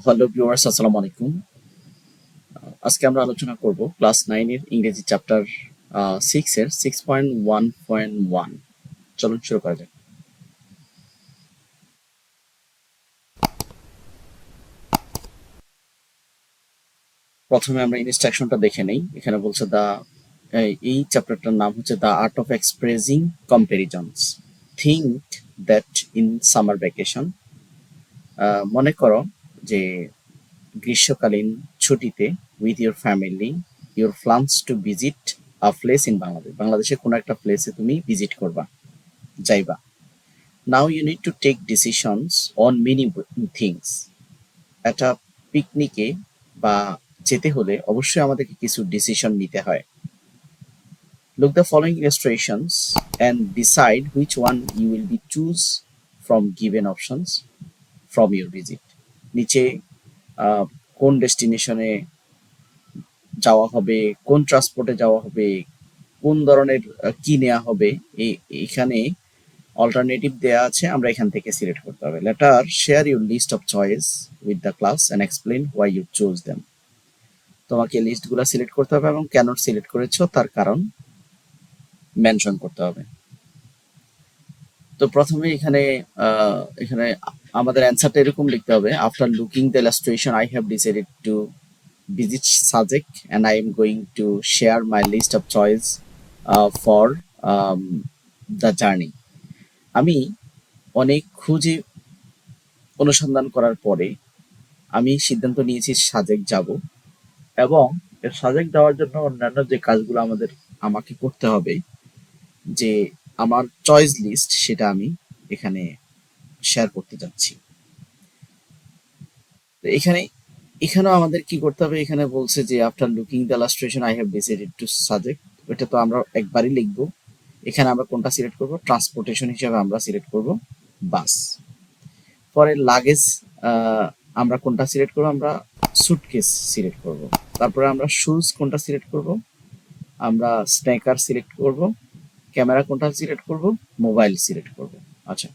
Hello viewers, আসসালামু আলাইকুম। আজকে আমরা আলোচনা করব ক্লাস 9 এর ইংরেজি চ্যাপ্টার 6 এর 6.1.1। চলুন শুরু করা যাক। প্রথমে আমরা ইনস্ট্রাকশনটা দেখে নেই। এখানে বলছে এই চ্যাপ্টারটার নাম হচ্ছে the art of expressing comparisons. Think that in summer vacation, মনে করো যে গ্রীষ্মকালীন ছুটিতে with your family your plans to visit a place in Bangladesh. বাংলাদেশে কোনো একটা প্লেসে তুমি ভিজিট করবা, যাইবা। Now you need to take decisions on many things. একটা পিকনিকে বা যেতে হলে অবশ্যই আমাদেরকে কিছু ডিসিশন নিতে হয়। Look the following illustrations and decide which one you will be choose from given options from your visit. নিচে কোন ডেস্টিনেশনে যাওয়া হবে, কোন ট্রান্সপোর্টে যাওয়া হবে, কোন ধরনের কি নেওয়া হবে, এখানে অল্টারনেটিভ দেয়া আছে, আমরা এখান থেকে সিলেক্ট করতে হবে। Later share your list of choice with the class and explain why you choose them. তোমাকে লিস্টগুলো সিলেক্ট করতে হবে এবং কেন সিলেক্ট করেছো তার কারণ মেনশন করতে হবে। তো প্রথমে এখানে আমাদের অ্যান্সারটা এরকম লিখতে হবে। After looking the illustration I have decided to visit Sajek and I am going to share my list of choice for the journey. আমি অনেক খুঁজে অনুসন্ধান করার পরে আমি সিদ্ধান্ত নিয়েছি সাজেক যাব, এবং এর সাজেক যাওয়ার জন্য অন্যান্য যে কাজগুলো আমাকে করতে হবে, যে আমার চয়েস লিস্ট, সেটা আমি এখানে শেয়ার করতে যাচ্ছি। তো এখানেও আমাদের কি করতে হবে, এখানে বলছে যে after looking the illustration I have decided to suggest. ওটা তো আমরা একবারই লিখবো। এখানে আমরা কোনটা সিলেক্ট করব, ট্রান্সপোর্টেশন হিসেবে আমরা সিলেক্ট করব বাস। পরে লাগেজ আমরা কোনটা সিলেক্ট করব, আমরা সুটকেস সিলেক্ট করব। তারপরে আমরা শুজ কোনটা সিলেক্ট করব, আমরা স্ন্যাকার সিলেক্ট করব। ক্যামেরা কোনটা সিলেক্ট করব, মোবাইল সিলেক্ট করব। আচ্ছা,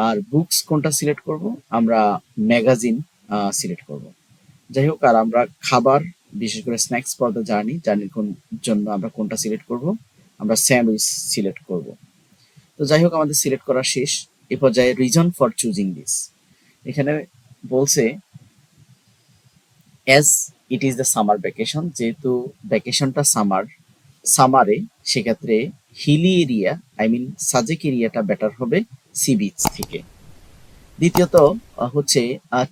আর বুকস কোনটা সিলেক্ট করব, আমরা ম্যাগাজিন সিলেক্ট করব। যাই হোক, আর আমরা খাবার, বিশেষ করে স্ন্যাক্স ফর দ্য জার্নির জন্য আমরা কোনটা সিলেক্ট করব, আমরা স্যান্ডউইচ সিলেক্ট করব। তো যাই হোক, আমাদের সিলেক্ট করা শেষ। এ পর্যায়ে রিজন ফর চুজিং দিস, এখানে বলছে as it is the summer vacation, যেহেতু ভ্যাকেশনটা সামারে, সেক্ষেত্রে hilly area, I mean Sajek এরিয়াটা বেটার হবে সি বিচ থেকে। দ্বিতীয়ত হচ্ছে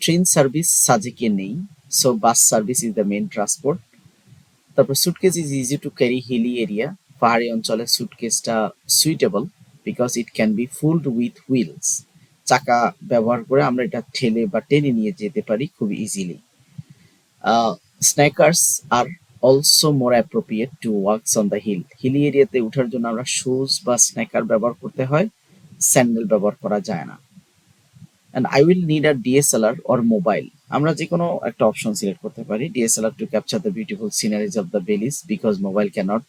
ট্রেন সার্ভিস সাজেকে নেই, so bus service is the main transport. তারপর suitcase is easy to carry hilly area, পাহাড়ি অঞ্চলে সুটকেসটা suitable because it can be pulled with wheels. চাকা ব্যবহার করে আমরা এটা ঠেলে বা টেনে নিয়ে যেতে পারি খুব ইজিলি। স্ন্যাকার্স আর also more appropriate to works on the hilly এরিয়াতে ওঠার জন্য আমরা শুজ বা স্ন্যাকার ব্যবহার করতে হয়, স্যান্ডেল ব্যবহার করা যায় না। And I will need a DSLR or mobile, আমরা যে কোনো একটা অপশন সিলেক্ট করতে পারি। DSLR to capture the beautiful sceneries of the valleys because mobile can't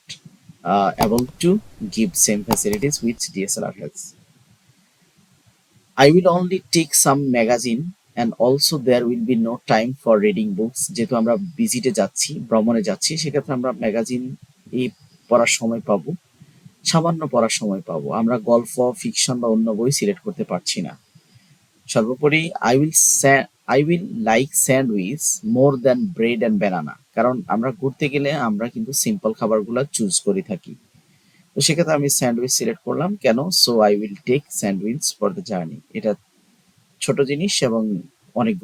able to give same facilities which DSLR has. I will only take some magazine and also there will be no time for reading books. যেহেতু আমরা ভিজিটে যাচ্ছি, ভ্রমণে যাচ্ছি, সেক্ষেত্রে আমরা magazine এই পড়ার সময় পাবো, সামান্য পড়ার সময় পাবো। আমরা গল্প, ফিকশন বা অন্য বই সিলেক্ট করতে পারছি না। সর্বোপরি I will like sandwich more than bread and banana, কারণ আমরা ঘুরতে গেলে আমরা কিন্তু সিম্পল খাবারগুলো চুজ করে থাকি। তো সেক্ষেত্রে আমি স্যান্ডউইচ সিলেক্ট করলাম। কেন? So I will take sandwich for the journey. এটা ছোট জিনিস এবং অনেক